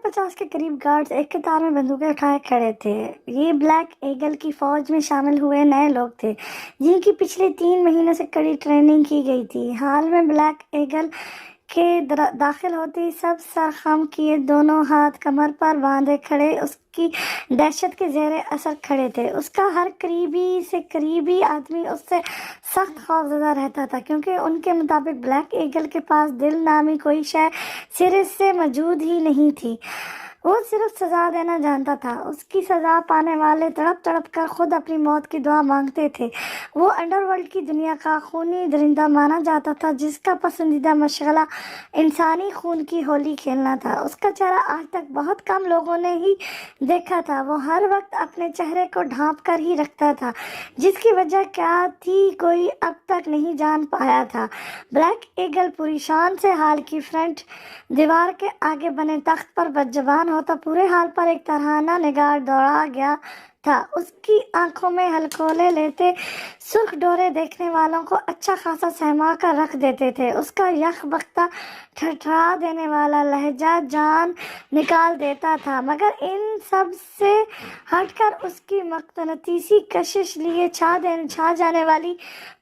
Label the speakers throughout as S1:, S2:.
S1: 150 के करीब गार्ड्स एक कतार में बंदूकें उठाए खड़े थे। ये ब्लैक ईगल की फौज में शामिल हुए नए लोग थे जिनकी पिछले 3 महीनों से कड़ी ट्रेनिंग की गई थी। हाल में ब्लैक ईगल के दाखिल होते ही सब सर खम किए, दोनों हाथ कमर पर बांधे खड़े उसकी दहशत के ज़ेरे असर खड़े थे। उसका हर करीबी से करीबी आदमी उससे सख्त खौफजदा रहता था, क्योंकि उनके मुताबिक ब्लैक ईगल के पास दिल नामी कोई शय सिरे से मौजूद ही नहीं थी। वो सिर्फ सजा देना जानता था। उसकी सजा पाने वाले तड़प तड़प कर खुद अपनी मौत की दुआ मांगते थे। वो अंडरवर्ल्ड की दुनिया का खूनी दरिंदा माना जाता था, जिसका पसंदीदा मशगला इंसानी खून की होली खेलना था। उसका चेहरा आज तक बहुत कम लोगों ने ही देखा था। वो हर वक्त अपने चेहरे को ढांप कर ही रखता था, जिसकी वजह क्या थी कोई अब तक नहीं जान पाया था। ब्लैक ईगल पूरी शान से हाल की फ्रंट दीवार के आगे बने तख्त पर बदजबान होता पूरे हाल पर एक तराना निगाह दौड़ा गया था। उसकी आंखों में हलकोले लेते सुर्ख डोरे देखने वालों को अच्छा खासा सहमा कर रख देते थे। उसका यख बख्ता ठठा देने वाला लहजा जान निकाल देता था, मगर इन सब से हटकर उसकी मकनतीसी कशिश लिए छा जाने वाली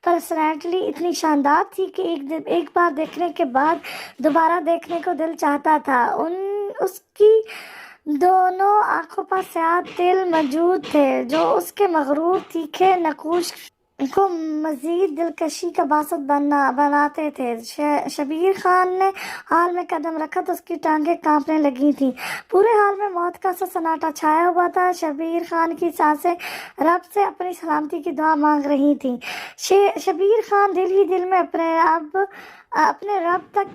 S1: पर्सनैलिटी इतनी शानदार थी कि एक बार देखने के बाद दोबारा देखने को दिल चाहता था। उसकी दोनों आंखों पर स्याह तिल मौजूद थे, जो उसके मगरूर तीखे नकूश को मजीद दिलकशी का बासत बनाते थे। शबीर खान ने हाल में कदम रखा तो उसकी टांगें कांपने लगी थीं। पूरे हाल में मौत का सा सन्नाटा छाया हुआ था। शबीर खान की सांसें रब से अपनी सलामती की दुआ मांग रही थीं। शबीर खान दिल ही दिल में अपने रब तक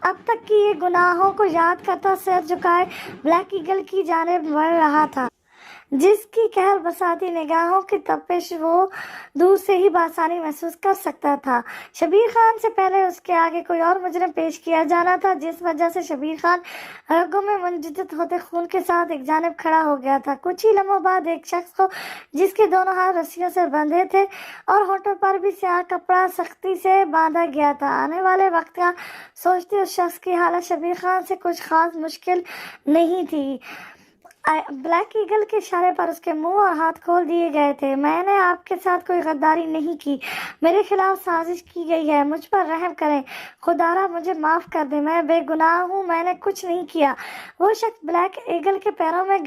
S1: अब तक की ये गुनाहों को याद करता सिर झुकाए ब्लैक ईगल की जानिब बढ़ रहा था, जिसकी कहर बसाती निगाहों की तपिश वो दूर से ही बासानी महसूस कर सकता था। शबीर खान से पहले उसके आगे कोई और मुजरिम पेश किया जाना था, जिस वजह से शबीर खान रगों में मुंजमद होते खून के साथ एक जानिब खड़ा हो गया था। कुछ ही लम्हों बाद एक शख्स को, जिसके दोनों हाथ रस्सियों से बंधे थे और होठों पर भी स्याह कपड़ा सख्ती से बांधा गया था, आने वाले वक्त का सोचते उस शख्स की हालत शबीर खान से कुछ खास मुश्किल नहीं थी। ब्लैक ईगल के इशारे पर उसके मुंह और हाथ खोल दिए गए थे। मैंने आपके साथ कोई गद्दारी नहीं की, मेरे खिलाफ साजिश की गई है, मुझ पर रहम करें, खुदारा मुझे माफ कर दे, मैं बेगुनाह हूँ, मैंने कुछ नहीं किया। वो शख्स ब्लैक ईगल के पैरों में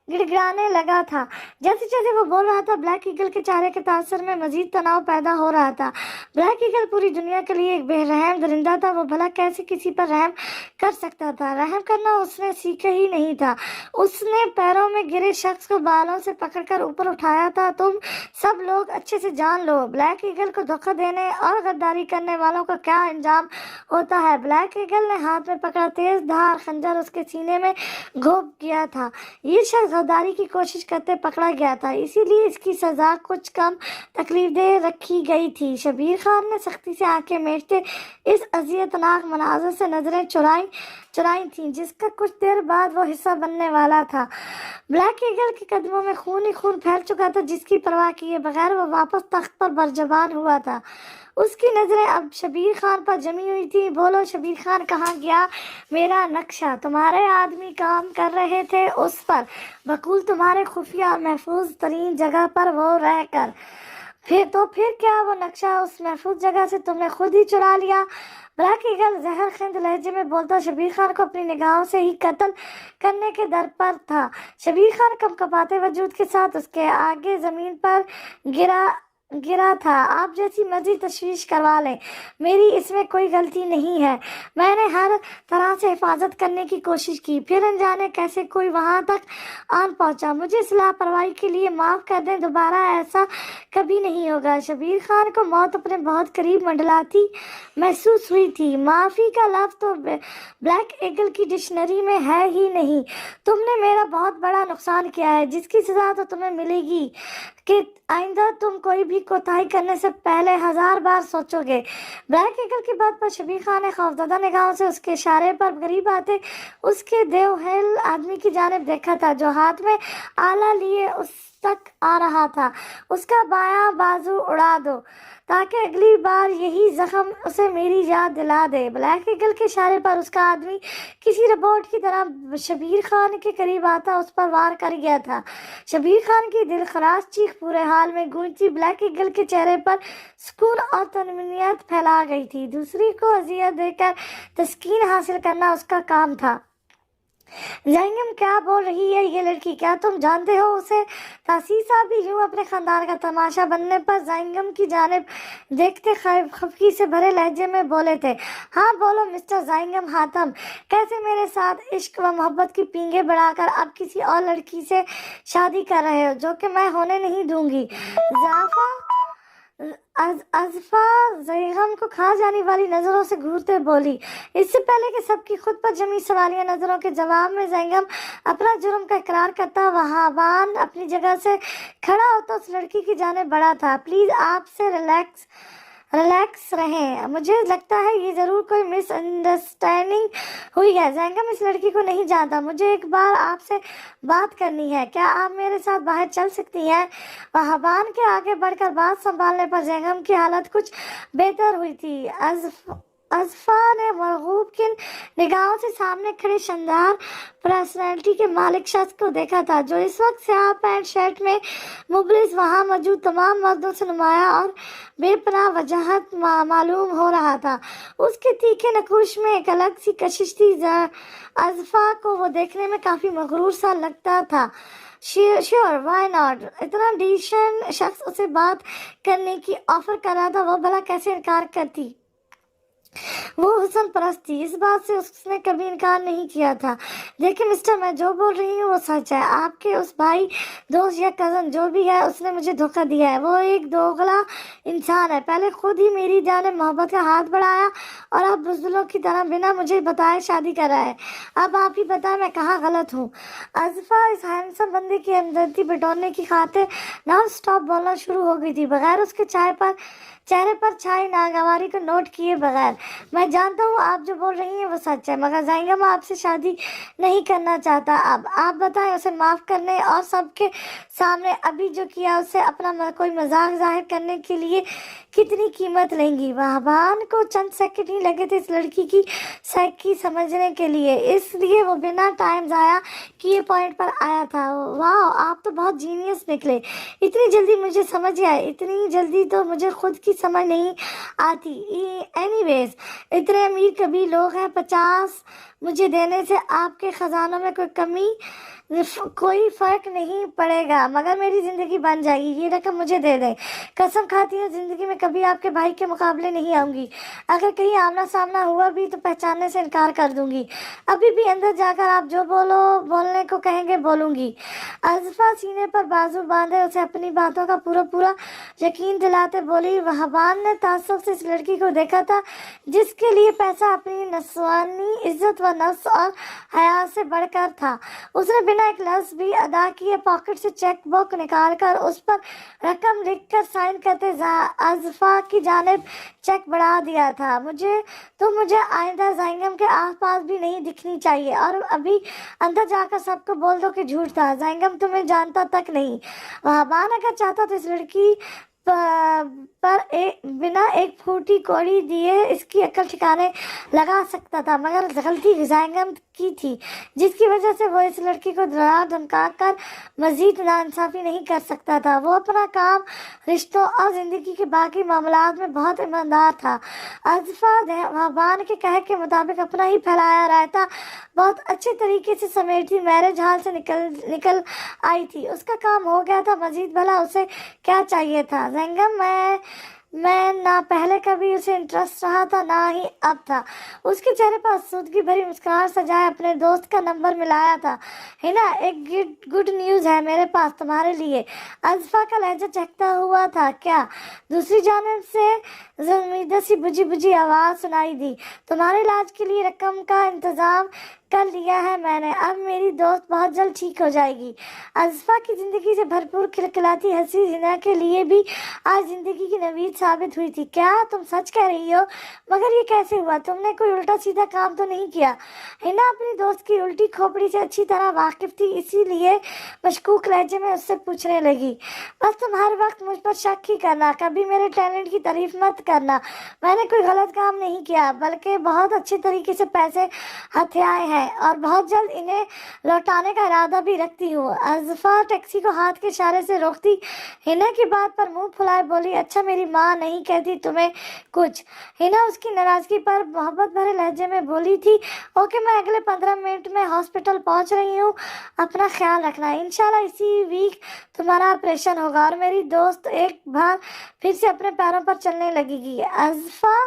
S1: गिड़गिड़ाने लगा था। जैसे जैसे वो बोल रहा था, ब्लैक ईगल के चेहरे के तासर में मजीद तनाव पैदा हो रहा था। ब्लैक ईगल पूरी दुनिया के लिए एक बेरहम दरिंदा था। वो भला कैसे किसी पर रहम कर सकता था? रहम करना उसने सीखा ही नहीं था। उसने पैरों में गिरे शख्स को बालों से पकड़कर ऊपर उठाया था। तुम सब लोग अच्छे से जान लो, ब्लैक ईगल को धोखा देने और गद्दारी करने वालों का क्या अंजाम होता है। ब्लैक ईगल ने हाथ में पकड़ा तेज धार खंजर उसके सीने में घोंप किया था। ये शख्स गद्दारी की कोशिश करते पकड़ा गया था, इसीलिए इसकी सजा कुछ कम तकलीफदेह रखी गई थी। शबीर खान ने सख्ती से आंखें मेंचते इस अजियतनाक मनाजर से नजरें चुराई थीं, जिसका कुछ देर बाद वो हिस्सा बनने वाला था। ब्लैक ईगल के कदमों में खून ही खून फैल चुका था, जिसकी परवाह किए बगैर वो वापस तख्त पर बरजबान हुआ था। उसकी नजरें अब शबीर खान पर जमी हुई थी। बोलो शबीर खान, कहाँ गया मेरा नक्शा? तुम्हारे आदमी काम कर रहे थे उस पर, बकुल तुम्हारे खुफिया और महफूज तरीन जगह पर वो रह कर। फिर क्या वो नक्शा उस महफूज जगह से तुमने खुद ही चुरा लिया? ब्लैक ईगल जहर खिंद लहजे में बोलता शबीर खान को अपनी निगाहों से ही कत्ल करने के दर पर था। शबीर खान कंपकपाते वजूद के साथ उसके आगे जमीन पर गिरा था। आप जैसी मर्जी तशवीश करवा लें, मेरी इसमें कोई गलती नहीं है। मैंने हर तरह से हिफाजत करने की कोशिश की, फिर अनजाने कैसे कोई वहां तक आन पहुंचा। मुझे इस लापरवाही के लिए माफ कर दें, दोबारा ऐसा कभी नहीं होगा। शबीर खान को मौत अपने बहुत करीब मंडलाती महसूस हुई थी। माफी का लफ्ज तो ब्लैक ईगल की डिक्शनरी में है ही नहीं। तुमने मेरा बहुत बड़ा नुकसान किया है, जिसकी सजा तो तुम्हें मिलेगी कि आइंदा तुम कोई भी कोताही करने से पहले 1000 बार सोचोगे। ब्लैक ईगल की बात पर शबीर खान ने खौफजदा निगाहों से उसके इशारे पर करीब आते उसके देवहेल आदमी की जानिब देखा था, जो हाथ में आला लिए उस तक आ रहा था। उसका बायां बाजू उड़ा दो تاکہ اگلی بار یہی زخم اسے میری یاد دلا دے۔ بلیک ایگل کے اشارے پر اس کا آدمی کسی روبوٹ کی طرح شبیر خان کے قریب آتا اس پر وار کر گیا تھا۔ شبیر خان کی دل خراش چیخ پورے حال میں گونجتی۔ بلیک ایگل کے چہرے پر سکون اور طمانینت پھیلا گئی تھی۔ دوسری کو اذیت دے کر تسکین حاصل کرنا اس کا کام تھا۔ زینگم کیا بول رہی ہے یہ لڑکی؟ کیا تم جانتے ہو اسے؟ تاثیر صاحب بھی یوں اپنے خاندان کا تماشا بننے پر زینگم کی جانب دیکھتے خفگی سے بھرے لہجے میں بولے تھے۔ ہاں بولو مسٹر زینگم حاتم، کیسے میرے ساتھ عشق و محبت کی پینگیں بڑھا کر اب کسی اور لڑکی سے شادی کر رہے ہو جو کہ میں ہونے نہیں دوں گی؟ اضفا زینگم کو کھا جانے والی نظروں سے گھورتے بولی۔ اس سے پہلے کہ سب کی خود پر جمی سوالیہ نظروں کے جواب میں زینگم اپنا جرم کا اقرار کرتا، وہابان اپنی جگہ سے کھڑا ہوتا اس لڑکی کی جانب بڑھا تھا۔ پلیز آپ سے ریلیکس رہیں، مجھے لگتا ہے یہ ضرور کوئی مس انڈرسٹینڈنگ ہوئی ہے۔ زینگم اس لڑکی کو نہیں جانتا، مجھے ایک بار آپ سے بات کرنی ہے، کیا آپ میرے ساتھ باہر چل سکتی ہیں؟ وہابان کے آگے بڑھ کر بات سنبھالنے پر زینگم کی حالت کچھ بہتر ہوئی تھی۔ اضفا نے مرغوب کن نگاہوں سے سامنے کھڑے شاندار پرسنالٹی کے مالک شخص کو دیکھا تھا جو اس وقت سیاہ پینٹ شرٹ میں مبلس وہاں موجود تمام مردوں سے نمایاں اور بے پناہ وجاہت معلوم ہو رہا تھا۔ اس کے تیکھے نقوش میں ایک الگ سی کشش تھی۔ اضفا کو وہ دیکھنے میں کافی مغرور سا لگتا تھا۔ شیور وائی ناٹ، اتنا ڈیسنٹ شخص اسے بات کرنے کی آفر کر رہا تھا، وہ بھلا کیسے انکار کرتی؟ وہ حسن پرست تھی، اس بات سے اس نے کبھی انکار نہیں کیا تھا۔ دیکھیں مسٹر، میں جو بول رہی ہوں وہ سچ ہے۔ آپ کے اس بھائی، دوست یا کزن جو بھی ہے اس نے مجھے دھوکہ دیا ہے۔ وہ ایک دوغلا انسان ہے، پہلے خود ہی میری جانب محبت کا ہاتھ بڑھایا اور اب بزدلوں کی طرح بنا مجھے بتائے شادی کر رہا ہے۔ اب آپ ہی بتائیں میں کہاں غلط ہوں؟ اضفا اس ہینڈسم بندے کی ہمدردی بٹورنے کی خاطر نان سٹاپ بولنا شروع ہو گئی تھی، بغیر اس کے چہرے پر چھائی ناگواری کو نوٹ کیے بغیر۔ میں جانتا ہوں آپ جو بول رہی ہیں وہ سچ ہے، مگر زینگم آپ سے شادی نہیں کرنا چاہتا۔ اب آپ بتائیں اسے معاف کرنے اور سب کے سامنے ابھی جو کیا اسے اپنا کوئی مذاق ظاہر کرنے کے لیے کتنی قیمت لیں گی؟ وہابان کو چند سیکنڈ ہی لگے تھے اس لڑکی کی سائیکی سمجھنے کے لیے، اس لیے وہ بنا ٹائم ضائع کیے پوائنٹ پر آیا تھا۔ واو، آپ تو بہت جینیس نکلے، اتنی جلدی مجھے سمجھ گیا۔ اتنی جلدی تو مجھے خود کی سمجھ نہیں آتی۔ اینی ویز، اتنے امیر کبھی لوگ ہیں، 50 مجھے دینے سے آپ کے خزانوں میں کوئی فرق نہیں پڑے گا، مگر میری زندگی بن جائے گی۔ یہ رقم مجھے دے دیں، قسم کھاتی ہوں زندگی میں کبھی آپ کے بھائی کے مقابلے نہیں آؤں گی۔ اگر کہیں آمنا سامنا ہوا بھی تو پہچاننے سے انکار کر دوں گی۔ ابھی بھی اندر جا کر آپ جو بولنے کو کہیں گے بولوں گی۔ اضفا سینے پر بازو باندھے اسے اپنی باتوں کا پورا یقین دلاتے بولی۔ وہابان نے تعصب سے اس لڑکی کو دیکھا تھا جس کے لیے پیسہ اپنی نفسانی عزت و نفس اور حیا سے بڑھ کر تھا۔ اس نے بنا ایک لفظ بھی ادا کیے پاکٹ سے چیک بک نکال کر اس پر رقم لکھ کر سائن کرتے اضفا کی جانب چیک بڑھا دیا تھا۔ مجھے آئندہ زینگم کے آس پاس بھی نہیں دکھنی چاہیے، اور ابھی اندر جا کر سب کو بول دو کہ جھوٹ تھا، زینگم تمہیں جانتا تک نہیں۔ وہابان اگر چاہتا تو اس لڑکی پر بنا ایک پھوٹی کوڑی دیے اس کی عقل ٹھکانے لگا سکتا تھا، مگر غلطی زینگم کی تھی، جس کی وجہ سے وہ اس لڑکی کو ڈرا دھمکا کر مزید ناانصافی نہیں کر سکتا تھا۔ وہ اپنا کام، رشتوں اور زندگی کے باقی معاملات میں بہت ایماندار تھا۔ اضفا وہابان کے کہے کے مطابق اپنا ہی پھیلایا رائتا بہت اچھے طریقے سے سمیٹتی میرج ہال سے نکل آئی تھی۔ اس کا کام ہو گیا تھا، مزید بھلا اسے کیا چاہیے تھا؟ زینگم میں نہ پہلے کبھی اسے انٹرسٹ رہا تھا نہ ہی اب تھا۔ اس کے چہرے پر آسودگی بھری مسکراہٹ سجائے اپنے دوست کا نمبر ملایا تھا۔ ہنا، ایک گڈ نیوز ہے میرے پاس تمہارے لیے۔ اضفا کا لہجہ چہکتا ہوا تھا۔ کیا؟ دوسری جانب سے उम्मीदों सी बुझी बुझी आवाज सुनाई दी, तुम्हारे इलाज के लिए रकम का इंतजाम कर लिया है मैंने, अब मेरी दोस्त बहुत जल्द ठीक हो जाएगी। अज़फ़ा की जिंदगी से भरपूर खिलखिलाती हंसी हिना के लिए भी आज जिंदगी की नवीद साबित हुई थी। क्या तुम सच कह रही हो? मगर ये कैसे हुआ? तुमने कोई उल्टा सीधा काम तो नहीं किया? हिना अपनी दोस्त की उल्टी खोपड़ी से अच्छी तरह वाकिफ थी, इसीलिए मशकूक लहजे में उससे पूछने लगी, बस तुम हर वक्त मुझ पर शक ही करना, कभी मेरे टैलेंट की तारीफ मत करना। मैंने कोई गलत काम नहीं किया, बल्कि बहुत अच्छे तरीके से पैसे हथियाए हैं और बहुत जल्द इन्हें लौटाने का इरादा भी रखती हूँ। अज़फ़ा टैक्सी को हाथ के इशारे से रोकती हिना की बात पर मुंह फुलाए बोली, अच्छा मेरी माँ नहीं कहती तुम्हें कुछ? हिना उसकी नाराजगी पर मोहब्बत भरे लहजे में बोली थी, ओके मैं अगले 15 मिनट में हॉस्पिटल पहुंच रही हूँ, अपना ख्याल रखना, इंशाल्लाह इसी वीक तुम्हारा ऑपरेशन होगा और मेरी दोस्त एक बार फिर से अपने पैरों पर चलने लगेगी। अज़फ़ा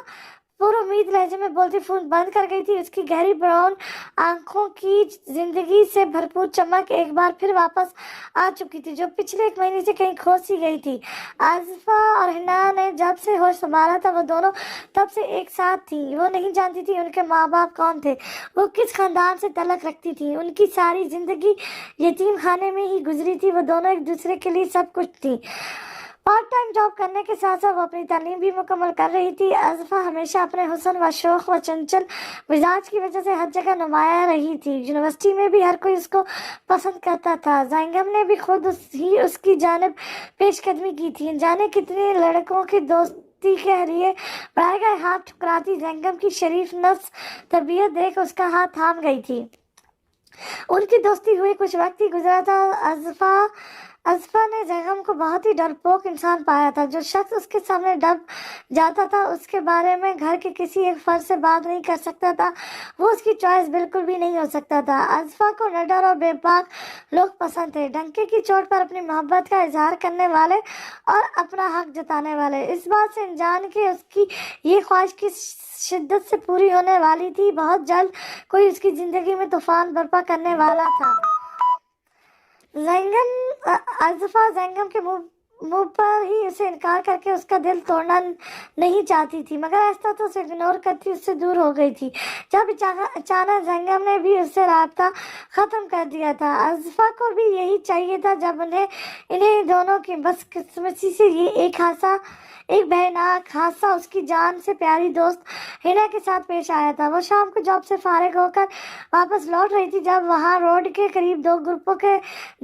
S1: पूरी उम्मीद लहजे में बोलती फोन बंद कर गई थी। उसकी गहरी ब्राउन आंखों की जिंदगी से भरपूर चमक एक बार फिर वापस आ चुकी थी, जो पिछले 1 महीने से कहीं खो सी गई थी। आज़फ़ा और हिना ने जब से होश संभाला था, वो दोनों तब से एक साथ थी। वो नहीं जानती थी उनके माँ बाप कौन थे, वो किस खानदान से तलक रखती थी। उनकी सारी जिंदगी यतीम खाने में ही गुजरी थी। वो दोनों एक दूसरे के लिए सब कुछ थी। पार्ट टाइम जॉब करने के साथ साथ वो अपनी तालीम भी मुकम्मल कर रही थी। अज़फ़ा हमेशा अपने हुस्न व शौक़ व चंचल मिजाज की वजह से हर जगह नुमाया रही थी। यूनिवर्सिटी में भी हर कोई उसको पसंद करता था। ज़ैंगम ने भी खुद ही उसकी जानिब पेशकदमी की थी। जाने कितने लड़कों की दोस्ती के लिए बढ़ाए गए हाथ ठुकराती ज़ैंगम की शरीफ नफ्स तरबियत देख उसका हाथ थाम गई थी। उनकी दोस्ती हुए कुछ वक्त ही गुजरा था। अज़फ़ा ने ज़ैगम को बहुत ही डरपोक इंसान पाया था। जो शख्स उसके सामने डब जाता था, उसके बारे में घर के किसी एक फर्द से बात नहीं कर सकता था, वो उसकी चॉइस बिल्कुल भी नहीं हो सकता था। अज़फ़ा को निडर और बेबाक लोग पसंद थे, डंके की चोट पर अपनी मोहब्बत का इजहार करने वाले और अपना हक जताने वाले। इस बात से अनजान के उसकी ये ख्वाहिश की शिद्दत से पूरी होने वाली थी। बहुत जल्द कोई उसकी ज़िंदगी में तूफान बर्पा करने वाला था। अज़फ़ा ज़ैंगम के मुंह पर ही उसे इनकार करके उसका दिल तोड़ना नहीं चाहती थी, मगर ऐसा तो उसे इग्नोर करती उससे दूर हो गई थी। जब अचानक ज़ैंगम ने भी उससे राब्ता ख़त्म कर दिया था। अज़फ़ा को भी यही चाहिए था। जब इन्हें दोनों की बदकिस्मती से ये एक भयानक हादसा उसकी जान से प्यारी दोस्त हिना के साथ पेश आया था। वो शाम को जॉब से फारिग होकर वापस लौट रही थी, जब वहां रोड के करीब 2 ग्रुपों के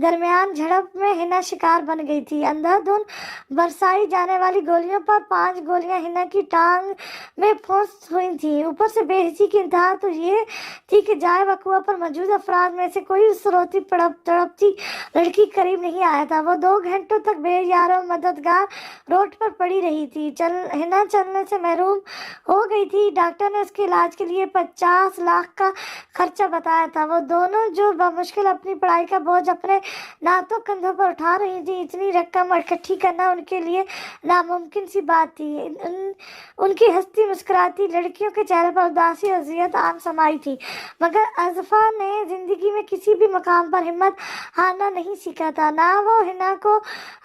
S1: दरमियान झड़प में हिना शिकार बन गई थी। अंधाधुंध बरसाई जाने वाली गोलियों पर 5 गोलियां हिना की टांग में फंस हुई थी। ऊपर से बेहिसी की इंतहा तो ये थी कि जाए वकुआ पर मौजूद अफराद में से कोई उस रोती तड़पती लड़की करीब नहीं आया था। वो 2 घंटों तक बेयारो मददगार रोड पर पड़ी रही थी। हिना चलने से महरूम हो गई थी। डॉक्टर ने उसके इलाज के लिए 50 लाख का खर्चा बताया था। वो दोनों जो बमुश्किल अपनी पढ़ाई का बोझ अपने नातों कंधों पर उठा रही थी, इतनी रकम इकट्ठी करना उनके लिए नामुमकिन सी बात थी। उनकी हंसती मुस्कुराती लड़कियों के चेहरे पर उदासी और ज़ियत आम समाई थी, मगर अज़फ़ा ने जिंदगी में किसी भी मकाम पर हिम्मत हारना नहीं सीखा था, ना वो हिना को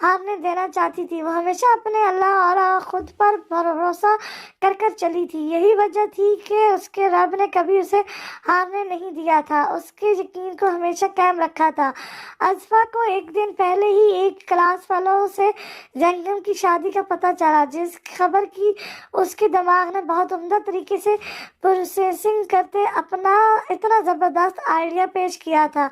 S1: हारने देना चाहती थी। वो हमेशा अपने अल्लाह और खुद पर भरोसा कर चली थी। यही वजह थी कि उसके रब ने कभी उसे हारने नहीं दिया था, उसके यकीन को हमेशा कायम रखा था। अज़फ़ा को एक दिन पहले ही एक क्लास फेलो से ज़ैंगम की शादी का पता चला, जिस खबर की उसके दिमाग ने बहुत उम्दा तरीके से प्रोसेसिंग करते अपना इतना ज़बरदस्त आइडिया पेश किया था।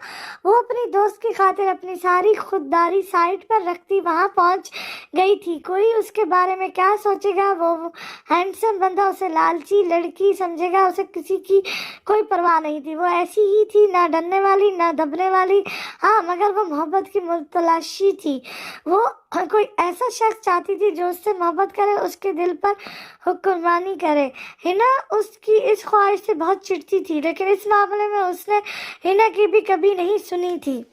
S1: वो अपनी दोस्त की खातिर अपनी सारी खुददारी साइड पर रखती वहां पहुंच गई थी। कोई उसके बारे में क्या सोचेगा, वो हैंडसम बंदा उसे लालची लड़की समझेगा, उसे किसी की कोई परवाह नहीं थी। वो ऐसी ही थी, ना डरने वाली ना दबने वाली, हाँ मगर वो मोहब्बत की मुतलाशी थी। वो कोई ऐसा शख्स चाहती थी जो उससे मोहब्बत करे, उसके दिल पर हुक्मरानी करे। हिना उसकी इस ख्वाहिश से बहुत चिढ़ती थी, लेकिन इस मामले में उसने हिना की भी कभी नहीं सुनी थी।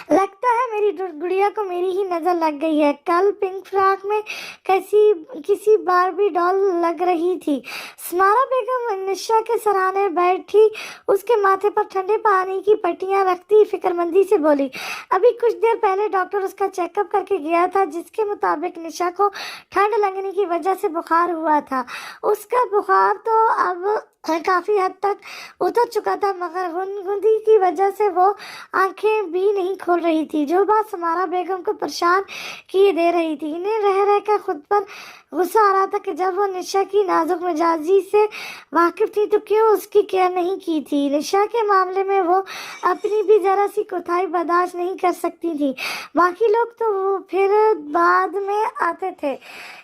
S1: लगता है मेरी गुड़िया को मेरी ही नजर लग गई है। कल पिंक फ्रॉक में किसी बारबी डॉल लग रही थी। स्मारा बेगम निशा के सराहने बैठी उसके माथे पर ठंडे पानी की पट्टियां रखती फिक्रमंदी से बोली, अभी कुछ देर पहले डॉक्टर उसका चेकअप करके गया था, जिसके मुताबिक निशा को ठंड लगने की वजह से बुखार हुआ था। उसका बुखार तो अब काफी हद तक उतर चुका था, मगर गुनगुनी की वजह से वो आंखें भी नहीं खोल रही थी। जो बात समारा बेगम को परेशान किए दे रही थी, इन्हें रह रह कर खुद पर गुस्सा आ रहा था कि जब वो निशा की नाजुक मिजाजी से वाकिफ थी तो क्यों उसकी केयर नहीं की थी। निशा के मामले में वो अपनी भी जरा सी कोताही बर्दाश्त नहीं कर सकती थी। बाकी लोग तो वो फिर बाद में आते थे।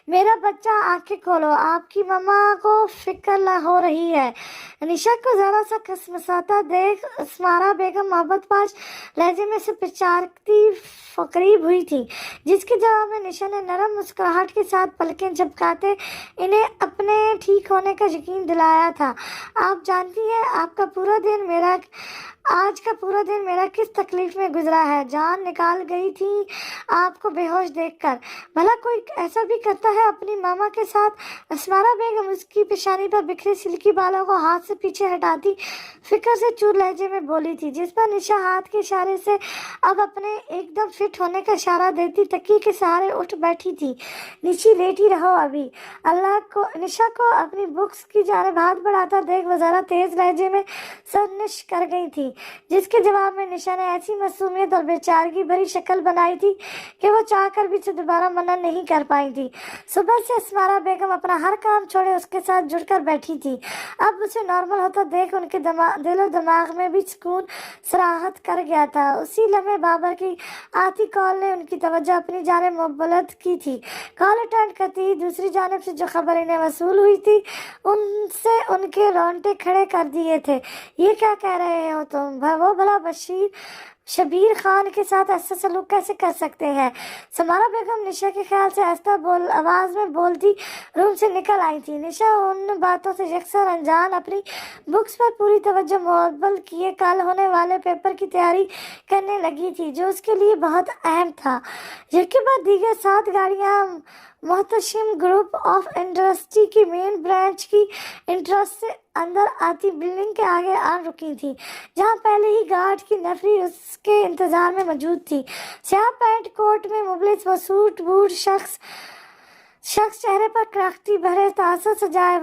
S1: मेरा बच्चा आंखें खोलो, आपकी मम्मा को फिक्र हो रही है। निशा को जरा सा खसमसाता देख स्मारा बेगम मोहब्बत पाश लहजे में से पिचारती करीब हुई थी, जिसके जवाब में निशा ने नरम मुस्कुराहट के साथ पलकें झपकाते इन्हें अपने ठीक होने का यकीन दिलाया था। आप जानती हैं आज का पूरा दिन मेरा किस तकलीफ में गुजरा है। जान निकाल गई थी आपको बेहोश देखकर। भला कोई ऐसा भी करता है अपनी मामा के साथ? अस्मारा बेगम उसकी पेशानी पर बिखरे सिल्की बालों को हाथ से पीछे हटाती फिक्र से चूर लहजे में बोली थी, जिस पर निशा हाथ के इशारे से अब अपने एकदम फिट होने का इशारा देती तकिए के सहारे उठ बैठी थी। नीचे लेटी रहो अभी। निशा को अपनी बुक्स की जानिब हाथ बढ़ाता देख वो जरा तेज लहजे में सरनिश कर गई थी, जिसके जवाब में निशा ने ऐसी मासूमियत और बेचारगी भरी शक्ल बनाई थी कि वो चाहकर भी उसे दोबारा मना नहीं कर पाई थी। सुबह से अस्मारा बेगम अपना हर काम छोड़े उसके साथ जुड़कर बैठी थी। अब उसे नॉर्मल होता देख उनके दिलो दिमाग में भी सुकून सराहत कर गया था। उसी लम्हे बाबर की आती कॉल ने उनकी तवज्जो अपनी जानिब मुबलत की थी। कॉल अटेंड करती ही दूसरी जानिब से जो खबर इन्हें वसूल हुई थी उनसे उनके रोंगटे खड़े कर दिए थे। ये क्या कह रहे हो तुम? वो भला शबीर खान के साथ ऐसा सलूक कैसे कर सकते हैं? समारा बेगम निशा के ख्याल से आस्ता आवाज में बोलती रूम से निकल आई थी। निशा उन बातों से यकसर अनजान अपनी बुक्स पर पूरी तवज्जो मुअत्तल किए कल होने वाले पेपर की तैयारी करने लगी थी, जो उसके लिए बहुत अहम था। इसके बाद दीगर 7 गाड़ियां मोहतशिम ग्रुप ऑफ इंडस्ट्री की मेन ब्रांच की इंटरेस्ट से अंदर आती बिल्डिंग के आगे आ रुकी थी, जहां पहले ही गार्ड की नफरी उसके इंतजार में मौजूद थी। स्याह पैंट कोट में मुबलिस व सूट बूट शख्स चेहरे पर क्राफ्टी भरे तासर सजाए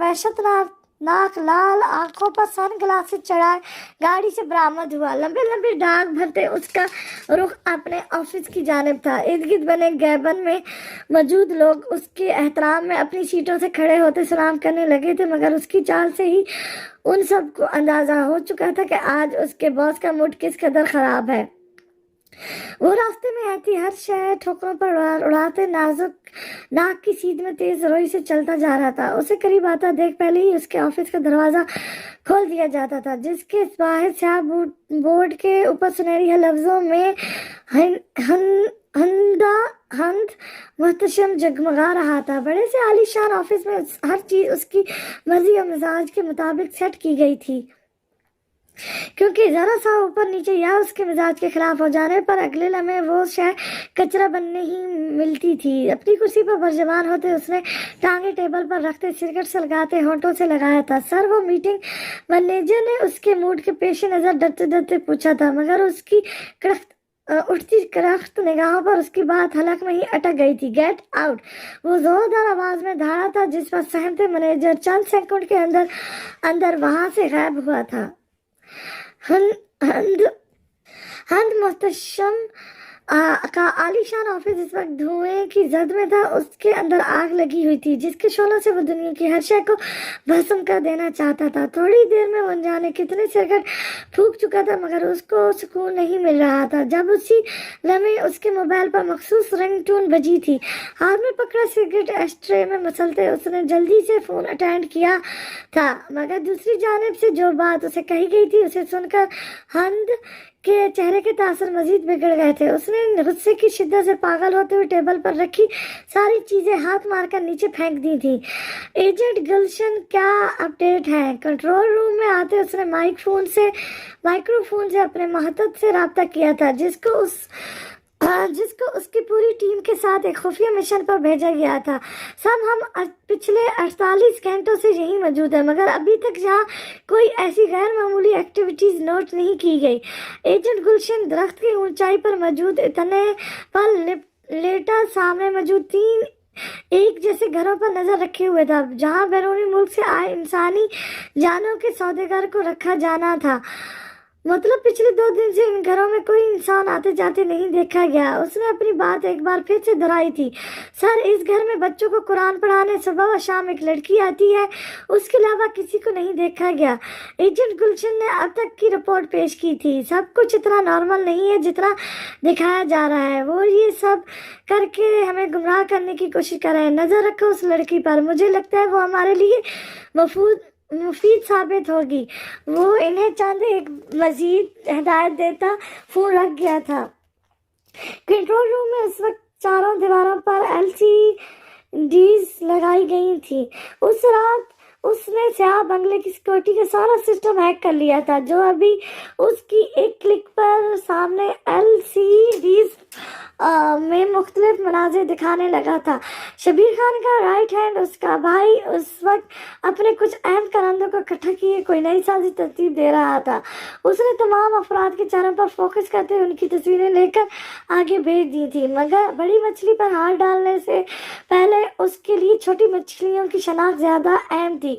S1: नाक लाल आंखों पर सन ग्लासेस चढ़ाए गाड़ी से बरामद हुआ। लंबे लंबे डाक भरते उसका रुख अपने ऑफिस की जानिब था। इर्द गिर्द बने गैबन में मौजूद लोग उसके एहतराम में अपनी सीटों से खड़े होते सलाम करने लगे थे, मगर उसकी चाल से ही उन सबको अंदाजा हो चुका था कि आज उसके बॉस का मूड किस कदर खराब है। वो रास्ते में आती हर शहर ठोकरों पर उड़ाते नाजुक नाक की सीध में तेज रोई से चलता जा रहा था। उसे करीब आता देख पहले ही उसके ऑफिस का दरवाजा खोल दिया जाता था, जिसके बाहर स्याह बोर्ड के ऊपर सुनहरी लफ्जों में हंद मुहतशम जगमगा रहा था। बड़े से आलीशान ऑफिस में हर चीज उसकी मर्जी और मिजाज के मुताबिक सेट की गई थी, क्योंकि जरा सा ऊपर नीचे या उसके मिजाज के खिलाफ हो जाने पर अगले लम्हे वो शायद कचरा बनने ही मिलती थी। अपनी कुर्सी पर बरजमान होते उसने टांगे टेबल पर रखते सिगरेट सलगाते होंठों से लगाया था। सर, वो मीटिंग मैनेजर ने उसके मूड के पेश नजर डरते डरते पूछा था, मगर उसकी उठती करख्त निगाहों पर उसकी बात हलक में ही अटक गई थी। गेट आउट, वो जोरदार आवाज में धारा था, जिस पर सहमते मैनेजर चंद सेकंड के अंदर वहां से गायब हुआ था। हंद मुहतशम का आलीशान ऑफिस इस वक्त धुएं की जद में था। उसके अंदर आग लगी हुई थी, जिसके शोलों से वो दुनिया की हर शय को भस्म कर देना चाहता था। थोड़ी देर में वो अनजाने कितने सिरकट फूंक चुका था, मगर उसको सुकून नहीं मिल रहा था। जब उसी लम्हे उसके मोबाइल पर मखसूस रिंगटोन बजी थी। हाथ में पकड़ा सिगरेट एस्ट्रे में मसलते उसने जल्दी से फोन अटेंड किया था, मगर दूसरी जानिब से जो बात उसे कही गई थी उसे सुनकर हंद के चेहरे के तासर मजीद बिगड़ गए थे। उसने गुस्से की शिद्दत से पागल होते हुए टेबल पर रखी सारी चीजें हाथ मारकर नीचे फेंक दी थी। एजेंट गुलशन, क्या अपडेट है? कंट्रोल रूम में आते उसने माइक्रोफोन से अपने महतब से राब्ता किया था, जिसको उसकी पूरी टीम के साथ एक खुफिया मिशन पर भेजा गया था। सब हम पिछले 48 घंटों से यहीं मौजूद है, मगर अभी तक यहाँ कोई ऐसी गैर मामूली एक्टिविटीज नोट नहीं की गई। एजेंट गुलशन दरख्त की ऊंचाई पर मौजूद इतने पर लेटा सामने मौजूद 3 एक जैसे घरों पर नजर रखे हुए था, जहां बैरूनी मुल्क से आए इंसानी जानों के सौदेगर को रखा जाना था। मतलब पिछले 2 दिन से इन घरों में कोई इंसान आते जाते नहीं देखा गया। उसने अपनी बात एक बार फिर से दोहराई थी। सर, इस घर में बच्चों को कुरान पढ़ाने सुबह व शाम एक लड़की आती है, उसके अलावा किसी को नहीं देखा गया। एजेंट गुलशन ने अब तक की रिपोर्ट पेश की थी। सब कुछ इतना नॉर्मल नहीं है जितना दिखाया जा रहा है। वो ये सब करके हमें गुमराह करने की कोशिश कर रहे हैं। नजर रखो उस लड़की पर, मुझे लगता है वो हमारे लिए मुफीद साबित होगी। वो इन्हें चंद एक मजीद हिदायत देता फोन रख गया था। कंट्रोल रूम में उस वक्त चारों दीवारों पर LCDs लगाई गई थी। उस रात उसने स्याह बंगले की सिक्योरिटी का सारा सिस्टम हैक कर लिया था, जो अभी उसकी एक क्लिक पर सामने LCDs में मुख्तलिफ मनाजिर दिखाने लगा था। शबीर खान का राइट हैंड, उसका भाई, उस वक्त अपने कुछ अहम करंदों को इकट्ठा किए कोई नई साजिश तरतीब दे रहा था। उसने तमाम अफराद के चेहरों पर फोकस करते हुए उनकी तस्वीरें लेकर आगे भेज दी थी, मगर बड़ी मछली पर हाथ डालने से पहले उसके लिए छोटी मछलियों की शनाख्त ज्यादा अहम थी।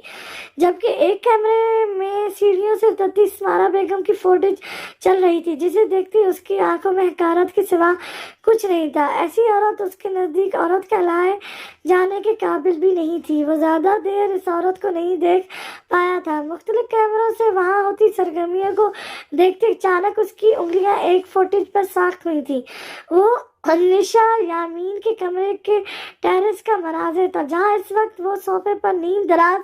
S1: जबकि एक कैमरे में सीढ़ियों से उतरती स्मारा बेगम की फुटेज चल रही थी, जिसे देखते उसकी आंखों में हकारत के सिवा कुछ नहीं था। ऐसी औरत उसके नजदीक औरत कहलाए जाने के काबिल भी नहीं थी। वो ज्यादा देर इस औरत को नहीं देख पाया था। मुख्तलिफ कैमरों से वहां होती सरगर्मियों को देखते अचानक उसकी उंगलियां एक फुटेज पर साख्त हुई थी। वो निशा यामीन के कमरे के टेरेस का मनाजिर था, जहां इस वक्त वो सोफे पर नीम दराज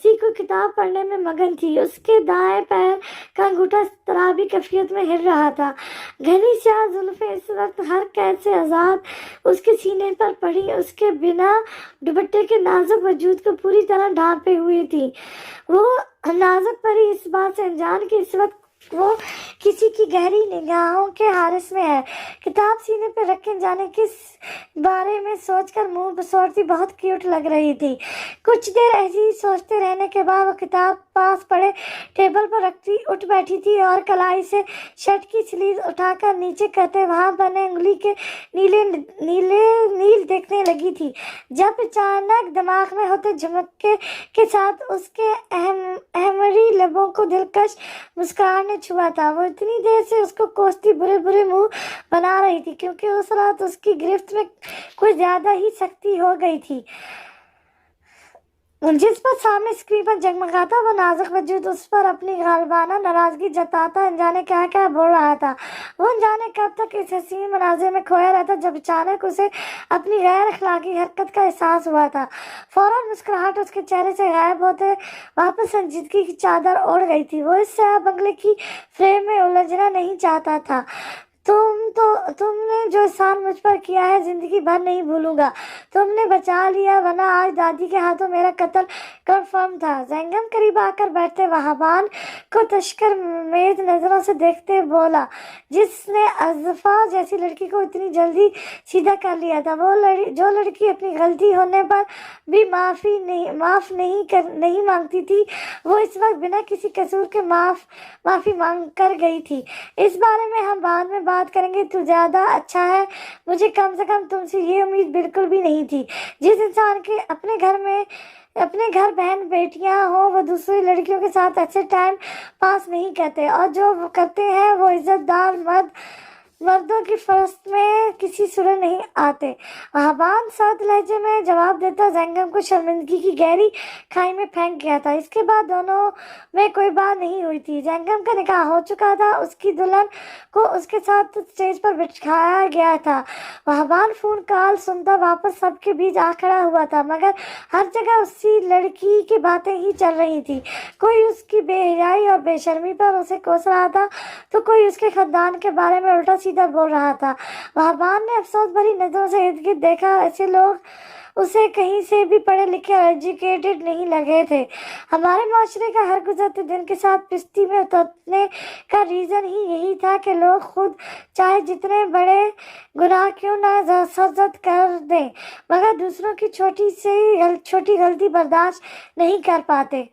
S1: सी को किताब पढ़ने में मगन थी। उसके दाएं पैर का अंगूठा तराबी कैफियत में हिल रहा था। घनी स्याह जुल्फें इस वक्त हर कैद से आजाद उसके सीने पर पड़ी, उसके बिना दुपट्टे के नाजुक वजूद को पूरी तरह ढांपे हुई थी। वो नाजुक परी इस बात से अनजान कि इस वक्त वो किसी की गहरी निगाहों के हारिस में है। किताब सीने पर रखे जाने किस बारे में सोचकर मुंह बसोरती बहुत क्यूट लग रही थी। कुछ देर ऐसे ही सोचते रहने के बाद वो किताब पास पड़े टेबल पर रखती उठ बैठी थी और कलाई से शर्ट की स्लीव उठाकर नीचे करते वहां बने उंगली के नील देखने लगी थी, जब अचानक दिमाग में होते झमके के साथ उसके अहमरी लबों को दिलकश मुस्कुराहट ने छुआ था। वो इतनी देर से उसको कोसती बुरे बुरे मुंह बना रही थी, क्योंकि उस रात उसकी गिरफ्त में कुछ ज्यादा ही सख्ती हो गई थी। जिस पर सामने स्क्रीन पर जगमगाता वो नाजुक वजूद उस पर अपनी गालिबाना नाराजगी जताता अनजाने क्या क्या बोल रहा था। वो अनजाने कब तक इस हसीन मनाजिर में खोया रहता, जब अचानक उसे अपनी गैर अखलाकी हरकत का एहसास हुआ था। फौरन मुस्कुराहट उसके चेहरे से गायब होते वापस संजीदगी की चादर ओढ़ गई थी। वो इस स्याह बंगले की फ्रेम में उलझना नहीं चाहता था। तुमने जो एहसान मुझ पर किया है जिंदगी भर नहीं भूलूंगा। तुमने बचा लिया, वरना आज दादी के हाथों मेरा कत्ल कंफर्म था। जंगम करीब आकर बैठते वहाबान को तश्कर मेज नजरों से देखते बोला, जिसने अज़फ़ा जैसी लड़की को इतनी जल्दी सीधा कर लिया था। जो लड़की अपनी गलती होने पर भी माफ नहीं मांगती थी, वो इस वक्त बिना किसी कसूर के माफी मांग कर गई थी। इस बारे में हम बाद में बात करेंगे, तो ज्यादा अच्छा है। मुझे कम से कम तुमसे ये उम्मीद बिल्कुल भी नहीं थी। जिस इंसान के अपने घर बहन बेटियां हो, वो दूसरी लड़कियों के साथ ऐसे टाइम पास नहीं करते, और जो वो करते हैं वो इज्जतदार मर्द मर्दों की फहरिस्त में किसी सुर नहीं आते। वहाबान साथ लहजे में जवाब देता जंगम को शर्मिंदगी की गहरी खाई में फेंक गया था। इसके बाद दोनों में कोई बात नहीं हुई थी। जंगम का निकाह हो चुका था, उसकी दुल्हन को उसके साथ स्टेज पर बिठाया गया था। वहाबान फोन कॉल सुनता वापस सबके बीच आ खड़ा हुआ था, मगर हर जगह उसी लड़की की बातें ही चल रही थी। कोई उसकी बेहयाई और बेशर्मी पर उसे कोस रहा था, तो कोई उसके खानदान के बारे में उल्टा सीधा बोल रहा था। वहाबान ने अफसोस भरी नजरों से इर्द गिर्द देखा। ऐसे लोग उसे कहीं से भी पढ़े लिखे और एजुकेटेड नहीं लगे थे। हमारे माशरे का हर गुजरते दिन के साथ पिस्ती में उतरने का रीज़न ही यही था कि लोग खुद चाहे जितने बड़े गुनाह क्यों ना सरजद कर दें, मगर दूसरों की छोटी गलती बर्दाश्त नहीं कर पाते।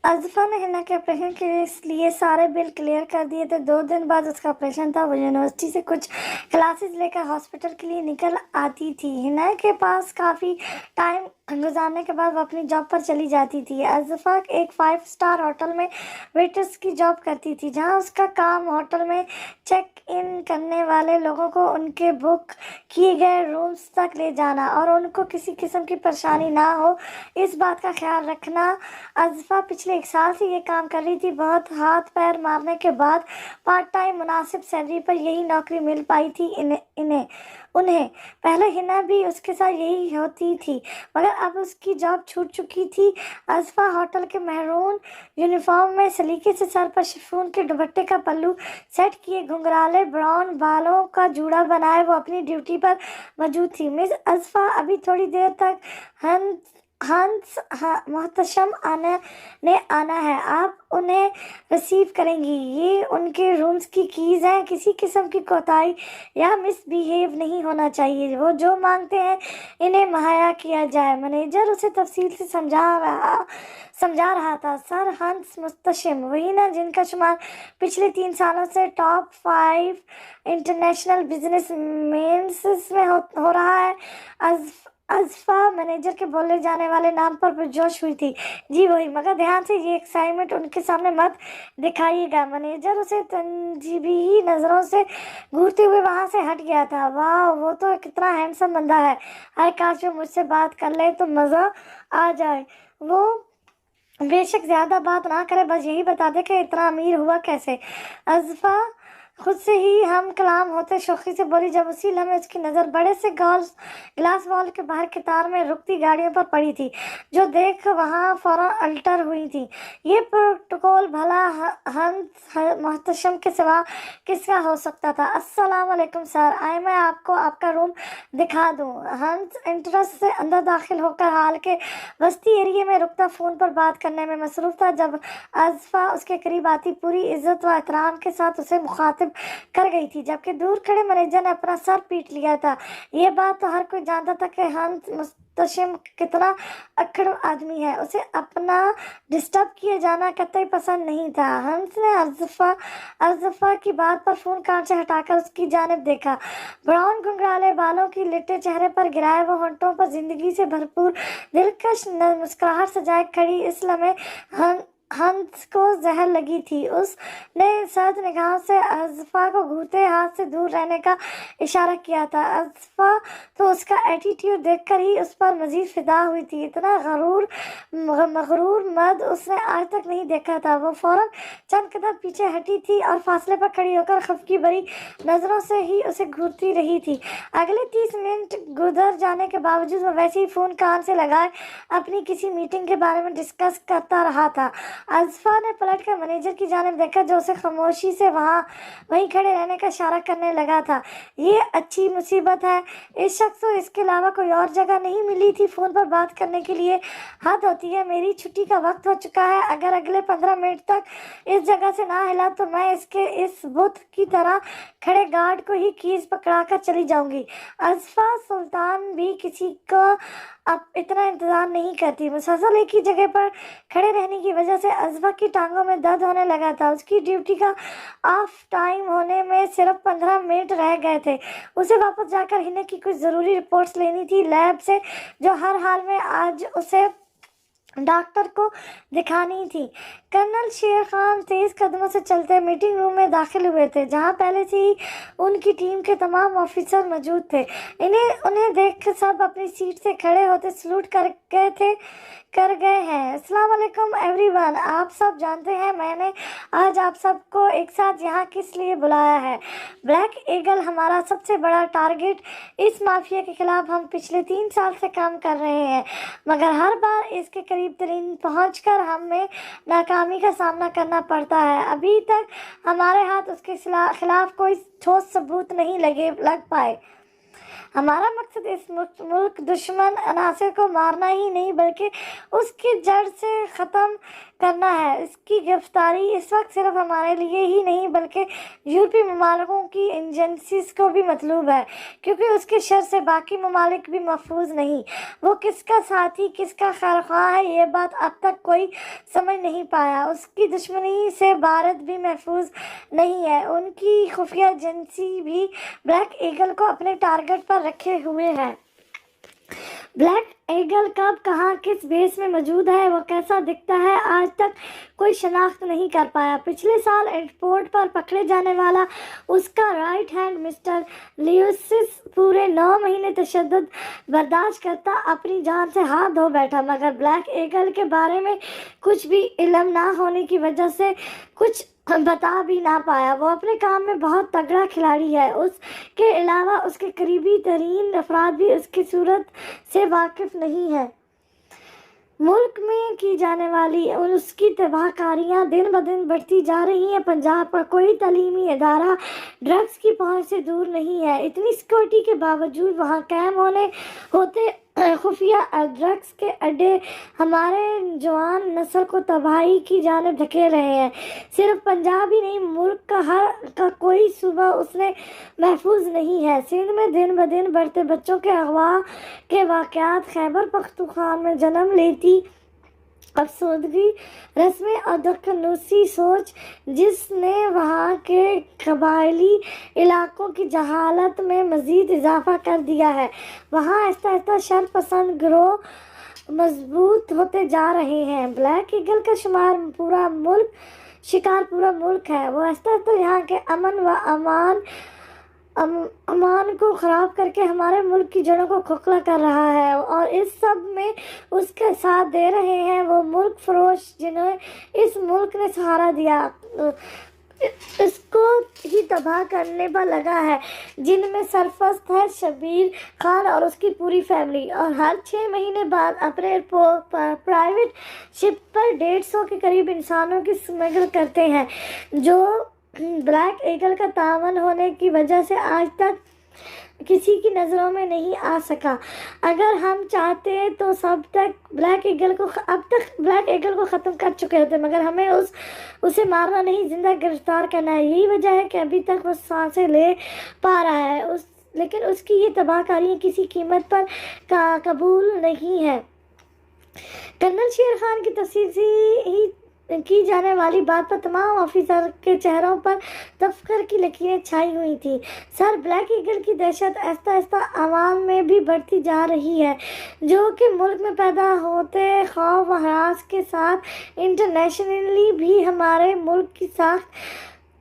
S1: अज़फ़ा ने हिना के ऑपरेशन के लिए सारे बिल क्लियर कर दिए थे। 2 दिन बाद उसका ऑपरेशन था। वो यूनिवर्सिटी से कुछ क्लासेस लेकर हॉस्पिटल के लिए निकल आती थी। हिना के पास काफ़ी टाइम गुजारने के बाद वो अपनी जॉब पर चली जाती थी। अज़फ़ा एक 5 स्टार होटल में वेटर्स की जॉब करती थी, जहां उसका काम होटल में चेक इन करने वाले लोगों को उनके बुक किए गए रूम्स तक ले जाना और उनको किसी किस्म की परेशानी ना हो, इस बात का ख्याल रखना। अज़फ़ा पिछले 1 साल से ये काम कर रही थी। बहुत हाथ पैर मारने के बाद पार्ट टाइम मुनासिब सैलरी पर यही नौकरी मिल पाई थी उन्हें। पहले हिना भी उसके साथ यही होती थी, मगर अब उसकी जॉब छूट चुकी थी। अज़फ़ा होटल के महरून यूनिफॉर्म में सलीके से सर पर शिफॉन के दुपट्टे का पल्लू सेट किए घुंघराले ब्राउन बालों का जूड़ा बनाए वो अपनी ड्यूटी पर मौजूद थी। मिस अज़फ़ा, अभी थोड़ी देर तक मोहतशम ने आना है, आप उन्हें रिसीव करेंगी। ये उनके रूम्स की कीज़ हैं। किसी किस्म की कोताही या मिसबिहेव नहीं होना चाहिए। वो जो मांगते हैं इन्हें मुहैया किया जाए। मैनेजर उसे तफसील से समझा रहा था। सर हंस मुस्तशिम, वही ना जिनका शुमार पिछले 3 सालों से टॉप 5 इंटरनेशनल बिजनेस मेंस में हो रहा है। अज़फ़ा मैनेजर के बोले जाने वाले नाम पर पुरजोश हुई थी। जी वही, मगर ध्यान से ये एक्साइटमेंट उनके सामने मत दिखाइएगा। मैनेजर उसे तंजीबी नज़रों से घूरते हुए वहाँ से हट गया था। वाह, वो तो कितना हैंडसम बंदा है। हाय, काश वो मुझसे बात कर ले तो मज़ा आ जाए। वो बेशक ज़्यादा बात ना करे, बस यही बता दे कि इतना अमीर हुआ कैसे। अज़फ़ा खुद से ही हम कलाम होते शौकी से बोली, जब उसी लम्हे उसकी नज़र बड़े से ग्लास वॉल के बाहर कतार में रुकती गाड़ियों पर पड़ी थी, जो देख वहाँ फौरन अल्टर हुई थी। ये प्रोटोकॉल भला हंस मोहतशम के सिवा किसका हो सकता था। अस्सलाम वालेकुम सर, आए मैं आपको आपका रूम दिखा दूँ। हंस इंटरेस्ट से अंदर दाखिल होकर हाल के वस्ती एरिए में रुकता फ़ोन पर बात करने में मसरूफ़ था। जब अज़फ़ा उसके करीब आती पूरी इज्जत व एहतराम के साथ उसे मुखातिब कर गई थी, जबकि दूर खड़े मैनेजर ने अपना सर पीट लिया था। ये बात तो हर कोई जानता था कि हंस मुस्तशिम कितना अक्खड़ आदमी है। उसे अपना डिस्टर्ब किए जाना कतई पसंद नहीं था। हंस ने अज़फ़ा की बात पर फ़ोन कान से हटाकर उसकी जानिब देखा। ब्राउन घुंघराले बालों की लिट्टे चेहरे पर गिराए वो होंठों पर जिंदगी से भरपूर दिलकश मुस्कुराहट सजाए खड़ी इस लम्हे हंस को जहर लगी थी। उसने सर्द निगाहों से अज़फ़ा को घूरते हाथ से दूर रहने का इशारा किया था। अज़फ़ा तो उसका एटीट्यूड देखकर ही उस पर मज़ीद फिदा हुई थी। इतना मगरूर मर्द उसने आज तक नहीं देखा था। वो फौरन चंद कदम पीछे हटी थी और फासले पर खड़ी होकर खफकी भरी नज़रों से ही उसे घूरती रही थी। अगले 30 मिनट गुजर जाने के बावजूद वो वैसे ही फ़ोन कान से लगाए अपनी किसी मीटिंग के बारे में डिस्कस करता रहा था। अज़फ़ा ने पलट कर मैनेजर की जानिब देखा, जो उसे खामोशी से वहीं खड़े रहने का इशारा करने लगा था। ये अच्छी मुसीबत है, इस शख्स को इसके अलावा कोई और जगह नहीं मिली थी फ़ोन पर बात करने के लिए। हद होती है, मेरी छुट्टी का वक्त हो चुका है। अगर अगले 15 मिनट तक इस जगह से ना हिला तो मैं इस बुत की तरह खड़े गार्ड को ही कीज पकड़ा कर चली जाऊंगी। अज़फ़ा सुल्तान भी किसी को अब इतना इंतज़ार नहीं करती। मुसलसल एक ही जगह पर खड़े रहने की वजह से अज़फ़ा की टांगों में दर्द होने लगा था। उसकी ड्यूटी का ऑफ टाइम होने में सिर्फ 15 मिनट रह गए थे। उसे वापस जाकर हिना की कुछ ज़रूरी रिपोर्ट्स लेनी थी लैब से, जो हर हाल में आज उसे डॉक्टर को दिखानी थी। कर्नल शेर खान तेज कदमों से चलते मीटिंग रूम में दाखिल हुए थे, जहां पहले से ही उनकी टीम के तमाम ऑफिसर मौजूद थे। उन्हें देख सब अपनी सीट से खड़े होते सलूट कर गए हैं। अस्सलाम वालेकुम एवरीवन। आप सब जानते हैं मैंने आज आप सबको एक साथ यहाँ किस लिए बुलाया है। ब्लैक ईगल हमारा सबसे बड़ा टारगेट। इस माफिया के खिलाफ हम पिछले 3 साल से काम कर रहे हैं, मगर हर बार इसके करीब तरीन पहुंचकर हमें नाकामी का सामना करना पड़ता है। अभी तक हमारे हाथ उसके खिलाफ कोई ठोस सबूत नहीं लग पाए। हमारा मकसद इस मुल्क दुश्मन अनासर को मारना ही नहीं बल्कि उसकी जड़ से ख़त्म करना है। इसकी गिरफ्तारी इस वक्त सिर्फ हमारे लिए ही नहीं बल्कि यूरोपीय ममालिकों की एजेंसीज को भी मतलूब है, क्योंकि उसके शर से बाकी ममालिक भी महफूज नहीं। वो किसका साथी किसका खैरख्वाह है ये बात अब तक कोई समझ नहीं पाया। उसकी दुश्मनी से भारत भी महफूज नहीं है। उनकी खुफिया एजेंसी भी ब्लैक ईगल को अपने टारगेट पर रखे हुए है। ब्लैक ईगल कब कहाँ किस बेस में मौजूद है, वो कैसा दिखता है, आज तक कोई शनाख्त नहीं कर पाया। पिछले साल एयरपोर्ट पर पकड़े जाने वाला उसका राइट हैंड मिस्टर लियोसिस पूरे 9 महीने तशद्दुद बर्दाश्त करता अपनी जान से हाथ धो बैठा, मगर ब्लैक ईगल के बारे में कुछ भी इल्म ना होने की वजह से कुछ बता भी ना पाया। वो अपने काम में बहुत तगड़ा खिलाड़ी है। उसके अलावा उसके करीबी तरीन अफराद भी उसकी सूरत से वाकिफ नहीं है। मुल्क में की जाने वाली और उसकी तबाहकारियाँ दिन ब दिन बढ़ती जा रही हैं। पंजाब का कोई तालीमी इदारा ड्रग्स की पहुंच से दूर नहीं है। इतनी सिक्योरिटी के बावजूद वहाँ कायम होते खुफिया ड्रग्स के अड्डे हमारे जवान नस्ल को तबाही की जानिब धकेल रहे हैं। सिर्फ पंजाब ही नहीं, मुल्क का कोई सूबा उसने महफूज नहीं है। सिंध में दिन ब दिन बढ़ते बच्चों के अगवा के वाक़यात, खैबर पख्तूनख्वा में जन्म लेती अफसोदगी रस्में और दखनूसी सोच जिसने वहाँ के कबायली इलाकों की जहालत में मज़ीद इजाफा कर दिया है। वहाँ आहिस्ता आहिस्ता शर पसंद गिरोह मजबूत होते जा रहे हैं। ब्लैक ईगल का शिकार पूरा मुल्क है। वो आहिस्ता आहिस्ता यहाँ के अमन व अमान को ख़राब करके हमारे मुल्क की जड़ों को खोखला कर रहा है, और इस सब में उसके साथ दे रहे हैं वो मुल्क फरोश जिन्हें इस मुल्क ने सहारा दिया, इसको ही तबाह करने पर लगा है, जिनमें सरफस्त है शबीर खान और उसकी पूरी फैमिली। और हर 6 महीने बाद अपने प्राइवेट शिप पर 150 के करीब इंसानों की स्मगल करते हैं, जो ब्लैक ईगल का तावन होने की वजह से आज तक किसी की नज़रों में नहीं आ सका। अगर हम चाहते तो अब तक ब्लैक ईगल को ख़त्म कर चुके होते, मगर हमें उसे मारना नहीं, जिंदा गिरफ्तार करना है। यही वजह है कि अभी तक वो सांसें ले पा रहा है, लेकिन उसकी ये तबाहकारी किसी कीमत पर कबूल नहीं है। कर्नल शेर खान की तस्वीर की जाने वाली बात पर तमाम ऑफिसर के चेहरों पर तफक्र की लकीरें छाई हुई थी। सर, ब्लैक ईगल की दहशत आहिस्ता आहिस्ता आवाम में भी बढ़ती जा रही है, जो कि मुल्क में पैदा होते खौफ व हरास के साथ इंटरनेशनली भी हमारे मुल्क की साख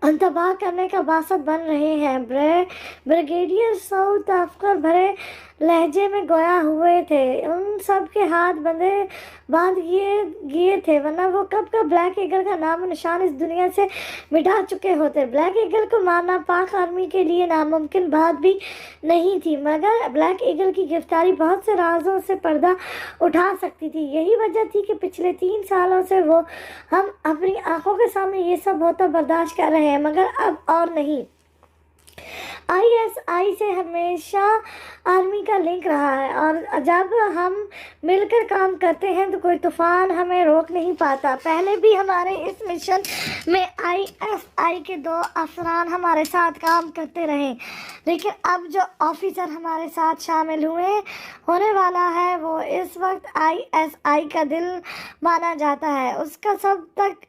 S1: तबाह करने का बासत बन रहे हैं। ब्रिगेडियर सऊद अफकर भरे लहजे में गोया हुए थे। उन सब के हाथ बांध गए थे, वरना वो कब का ब्लैक ईगल का नाम निशान इस दुनिया से मिटा चुके होते। ब्लैक ईगल को मारना पाक आर्मी के लिए नामुमकिन बात भी नहीं थी, मगर ब्लैक ईगल की गिरफ्तारी बहुत से राजों से पर्दा उठा सकती थी। यही वजह थी कि पिछले 3 सालों से हम अपनी आंखों के सामने ये सब होता बर्दाश्त कर रहे हैं, मगर अब और नहीं। ISI से हमेशा आर्मी का लिंक रहा है, और जब हम मिलकर काम करते हैं तो कोई तूफान हमें रोक नहीं पाता। पहले भी हमारे इस मिशन में ISI के 2 अफसरान हमारे साथ काम करते रहे, लेकिन अब जो ऑफिसर हमारे साथ शामिल होने वाला है वो इस वक्त ISI का दिल माना जाता है। उसका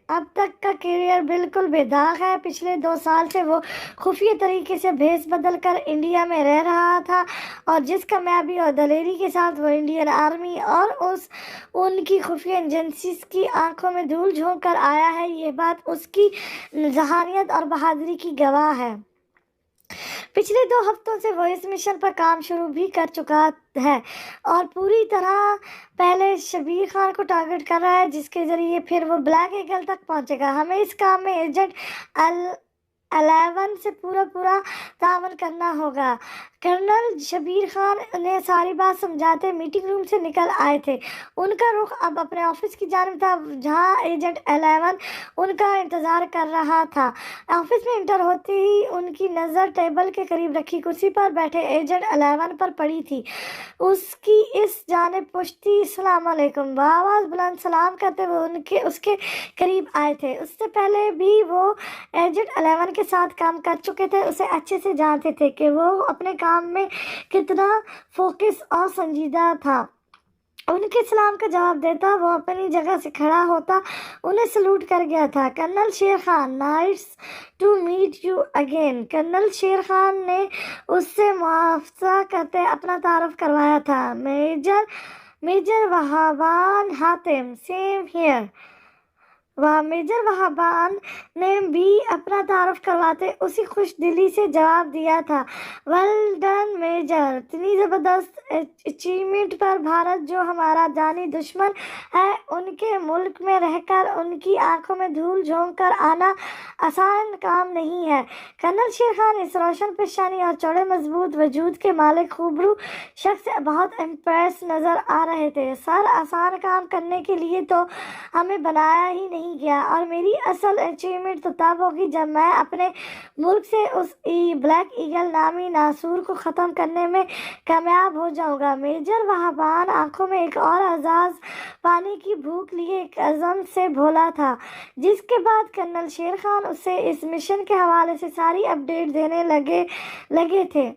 S1: अब तक का करियर बिल्कुल बेदाग है। पिछले 2 साल से वो खुफिया तरीके से भेस بدل کر انڈیا میں رہ رہا تھا اور جس کامیابی اور دلیری کے ساتھ وہ انڈین آرمی اور ان کی خفیہ ایجنسیز کی آنکھوں میں دھول جھونک کر آیا ہے، یہ بات اس کی ذہانت اور بہادری کی گواہ ہے۔ پچھلے 2 ہفتوں سے وہ اس مشن پر کام شروع بھی کر چکا ہے اور پوری طرح پہلے شبیر خان کو ٹارگٹ کر رہا ہے، جس کے ذریعے پھر وہ بلیک ایگل تک پہنچے گا۔ ہمیں اس کام میں ایجنٹ 11 سے پورا تعاون کرنا ہوگا۔ کرنل شبیر خان نے ساری بات سمجھاتے میٹنگ روم سے نکل آئے تھے۔ ان کا رخ اب اپنے آفس کی جانب تھا، جہاں ایجنٹ 11 ان کا انتظار کر رہا تھا۔ آفس میں انٹر ہوتے ہی ان کی نظر ٹیبل کے قریب رکھی کرسی پر بیٹھے ایجنٹ 11 پر پڑی تھی۔ اس کی اس جانب پشتی السلام علیکم بآواز بلند سلام کرتے ہوئے اس کے قریب آئے تھے۔ اس سے پہلے بھی وہ ایجنٹ 11 کے ساتھ کام کر چکے تھے، اسے اچھے سے جانتے تھے کہ وہ اپنے کام میں کتنا فوکس اور سنجیدہ تھا۔ ان کے سلام کا جواب دیتا وہ اپنی جگہ سے کھڑا ہوتا انہیں سلوٹ کر گیا تھا۔ Colonel Sher Khan, nice to meet you again. Colonel Sher Khan نے اس سے معافضہ کرتے اپنا تعارف کروایا تھا۔ Major Wahaban Hatim, same here. Major Wahaban نے بھی اپنا تعارف کرواتے اسی خوش دلی سے جواب دیا تھا۔ ویل ڈن میجر، اتنی زبردست اچیومنٹ پر بھارت جو ہمارا جانی دشمن ہے ان کے ملک میں رہ کر ان کی آنکھوں میں دھول جھونک کر آنا آسان کام نہیں ہے۔ کرنل شیر خان اس روشن پیشانی اور چوڑے مضبوط وجود کے مالک خوبرو شخص سے بہت امپریس نظر آ رہے تھے۔ سر، آسان کام کرنے کے لیے تو ہمیں بنایا ہی نہیں گیا، اور میری اصل اچیومنٹ تو تب ہوگی جب میں اپنے ملک سے اس بلیک ایگل نامی ناسور کو ختم کرنے میں کامیاب ہو جاؤں گا۔ میجر وہابان آنکھوں میں ایک اور اعزاز پانے کی بھوک لیے ایک عزم سے بولا تھا، جس کے بعد کرنل شیر خان اسے اس مشن کے حوالے سے ساری اپڈیٹ دینے لگے تھے۔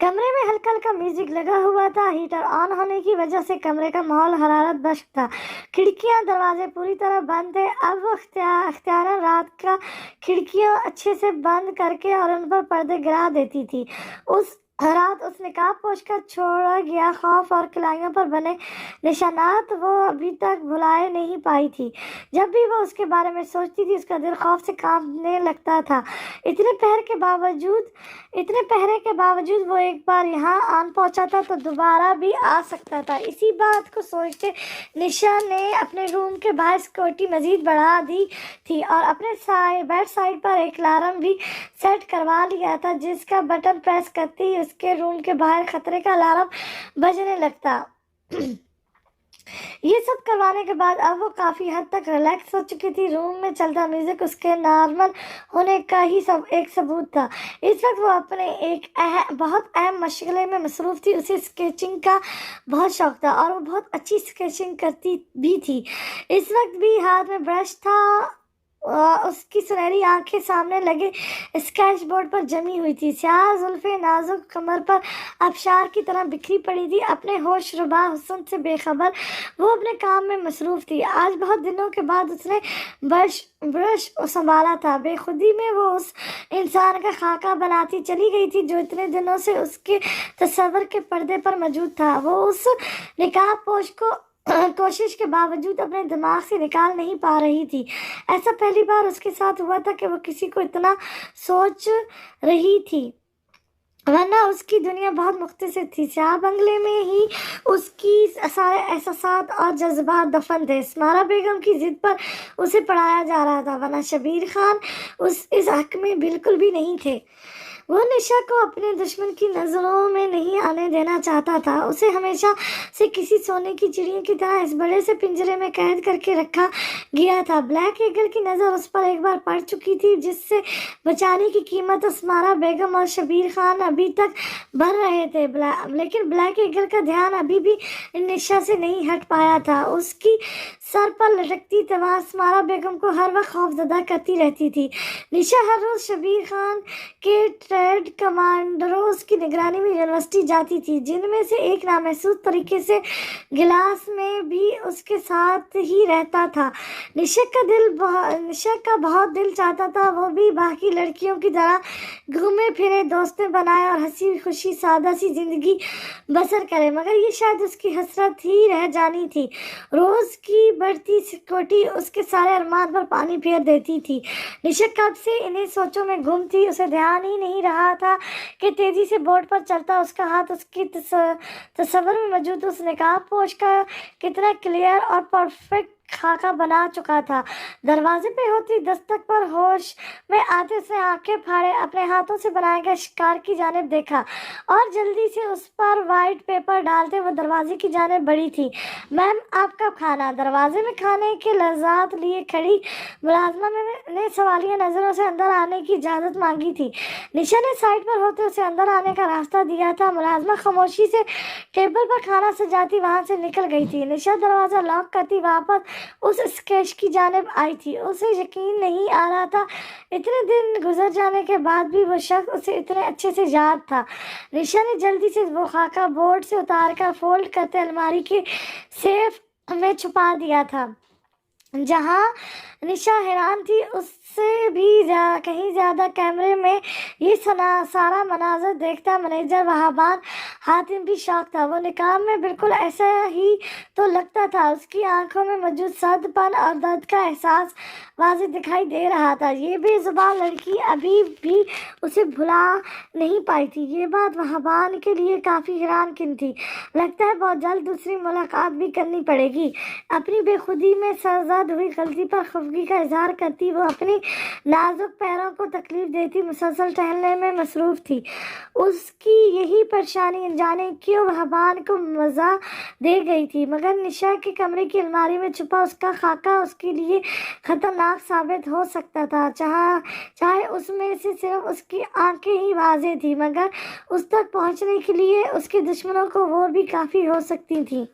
S1: کمرے میں ہلکا ہلکا میوزک لگا ہوا تھا۔ ہیٹر آن ہونے کی وجہ سے کمرے کا ماحول حرارت بخش تھا۔ کھڑکیاں دروازے پوری طرح بند تھے۔ اب وہ اختیاراً رات کا کھڑکیاں اچھے سے بند کر کے اور ان پر پردے گرا دیتی تھی۔ اس رات اس نقاب پوش کر چھوڑا گیا خوف اور کلائیوں پر بنے نشانات وہ ابھی تک بھلائے نہیں پائی تھی۔ جب بھی وہ اس کے بارے میں سوچتی تھی اس کا دل خوف سے کانپنے لگتا تھا۔ اتنے پہرے کے باوجود وہ ایک بار یہاں آن پہنچا تھا تو دوبارہ بھی آ سکتا تھا۔ اسی بات کو سوچتے نشا نے اپنے روم کے باہر سیکورٹی مزید بڑھا دی تھی اور اپنے بیڈ سائڈ پر ایک الارم بھی سیٹ کروا لیا تھا، جس کا بٹن پریس کرتے ہی اس کے روم کے باہر خطرے کا الارم بجنے لگتا۔ یہ سب کروانے کے بعد اب وہ کافی حد تک ریلیکس ہو چکی تھی۔ روم میں چلتا میوزک اس کے نارمل ہونے کا ہی ایک ثبوت تھا۔ اس وقت وہ اپنے ایک بہت اہم مشغلے میں مصروف تھی۔ اسے اسکیچنگ کا بہت شوق تھا اور وہ بہت اچھی اسکیچنگ کرتی بھی تھی۔ اس وقت بھی ہاتھ میں برش تھا۔ اس کی سنہری آنکھیں سامنے لگے اسکیچ بورڈ پر جمی ہوئی تھی۔ سیاہ زلفیں نازک کمر پر آبشار کی طرح بکھری پڑی تھی۔ اپنے ہوش ربا حسن سے بے خبر وہ اپنے کام میں مصروف تھی۔ آج بہت دنوں کے بعد اس نے برش سنبھالا تھا۔ بے خودی میں وہ اس انسان کا خاکہ بناتی چلی گئی تھی جو اتنے دنوں سے اس کے تصور کے پردے پر موجود تھا۔ وہ اس نقاب پوش کو کوشش کے باوجود اپنے دماغ سے نکال نہیں پا رہی تھی۔ ایسا پہلی بار اس کے ساتھ ہوا تھا کہ وہ کسی کو اتنا سوچ رہی تھی، ورنہ اس کی دنیا بہت مختصر تھی۔ سیاہ بنگلے میں ہی اس کی سارے احساسات اور جذبات دفن تھے۔ اسمارا بیگم کی ضد پر اسے پڑھایا جا رہا تھا، ورنہ شبیر خان اس حق میں بالکل بھی نہیں تھے۔ وہ نشا کو اپنے دشمن کی نظروں میں نہیں آنے دینا چاہتا تھا۔ اسے ہمیشہ سے کسی سونے کی چڑیا کی طرح اس بڑے سے پنجرے میں قید کر کے رکھا گیا تھا۔ بلیک ایگل کی نظر اس پر ایک بار پڑ چکی تھی، جس سے بچانے کی قیمت اسمارا بیگم اور شبیر خان ابھی تک بھر رہے تھے، لیکن بلیک ایگل کا دھیان ابھی بھی نشا سے نہیں ہٹ پایا تھا۔ اس کی سر پر لٹکتی تلوار اسمارا بیگم کو ہر وقت خوف زدہ کرتی رہتی تھی۔ نشا ہر روز شبیر خان کے ट्रेड कमांडरों की निगरानी में यूनिवर्सिटी जाती थी, जिनमें से एक नामहसूस तरीके से गिलास में भी उसके साथ ही रहता था। निशा का बहुत दिल चाहता था वो भी बाकी लड़कियों की तरह घूमे फिरे, दोस्तें बनाए और हंसी खुशी सादा सी जिंदगी बसर करे, मगर ये शायद उसकी हसरत ही रह जानी थी। रोज की बढ़ती सिक्योरिटी उसके सारे अरमान पर पानी फेर देती थी। निशा कब से इन्हीं सोचों में गुम थी। उसे ध्यान ही नहीं रहा था कि तेजी से बोर्ड पर चलता उसका हाथ उसकी तस्वर में मौजूद उस निकाब पोश का कितना क्लियर और परफेक्ट खाका बना चुका था। दरवाजे पे होती दस्तक पर होश में आते से आंखें फाड़े अपने हाथों से बनाए गए शिकार की जानिब देखा और जल्दी से उस पर वाइट पेपर डालते वो दरवाजे की जानिब बढ़ी थी। मैम, आपका खाना। दरवाजे में खाने के लज़्ज़ात लिए खड़ी मुलाजमा ने सवालिया नजरों से अंदर आने की इजाज़त मांगी थी। निशा ने साइड पर होते उसे अंदर आने का रास्ता दिया था। मुलाजमा खामोशी से टेबल पर खाना सजाती वहां से निकल गई थी। निशा दरवाजा लॉक करती वापस उस स्केच की जानिब आई थी। उसे यकीन नहीं आ रहा था इतने दिन गुजर जाने के बाद भी वो शख्स उसे इतने अच्छे से याद था। निशा ने जल्दी से वो खाका बोर्ड से उतार कर फोल्ड करते अलमारी के सेफ में छुपा दिया था। जहां निशा हैरान थी, उससे भी कहीं ज़्यादा कैमरे में ये सारा मनाजर देखता मैनेजर वहाबान हातिम भी शौक था। वो निकाब में बिल्कुल ऐसा ही तो लगता था। उसकी आंखों में मौजूद सर्दपन और दर्द का एहसास वाज़ेह दिखाई दे रहा था। ये बेज़ुबान लड़की अभी भी उसे भुला नहीं पाई थी। ये बात वहाबान के लिए काफ़ी हैरानकुन थी। लगता है बहुत जल्द दूसरी मुलाकात भी करनी पड़ेगी। अपनी बेखुदी में सरजद हुई गलती पर खफगी का इजहार करती वो अपनी नाजुक पैरों को तकलीफ देती मुसलसल टहलने में मसरूफ थी। उसकी यही परेशानी जाने क्यों वहाबान को मज़ा दे गई थी, मगर निशा के कमरे की अलमारी में छुपा उसका खाका उसके लिए खतरनाक साबित हो सकता था। चाहे उसमें से सिर्फ उसकी आंखें ही वाज़ेह थी, मगर उस तक पहुंचने के लिए उसके दुश्मनों को वो भी काफ़ी हो सकती थी।